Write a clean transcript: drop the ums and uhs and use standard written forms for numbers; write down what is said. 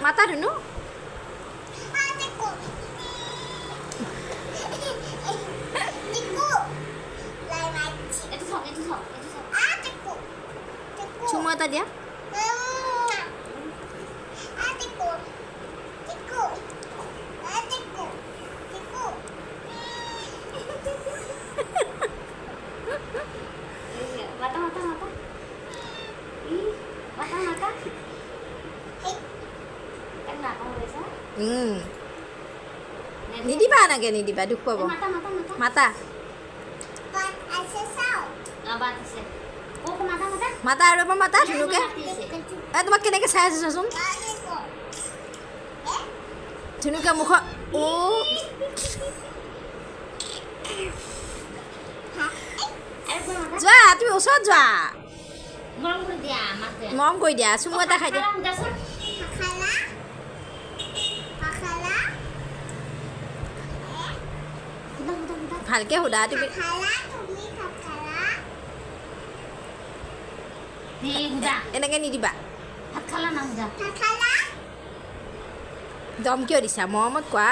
মাতা ধুনু চুমু এটা দিয়া নিদিবা নাগে নিদিবা দুখ পাব মাতা মাতা আৰু এবাৰ মাতা ধুনুকে তোমাক কেনেকৈ চাই আছে চোৱাচোন ধুনুকে মুখত যোৱা তুমি ওচৰত যোৱা মৰম কৰি দিয়া চুমু এটা খাই দিয়া ভালকে সোধা তুমি এনেকে নিদিবা দম কিয় দিছা মৰমত কোৱা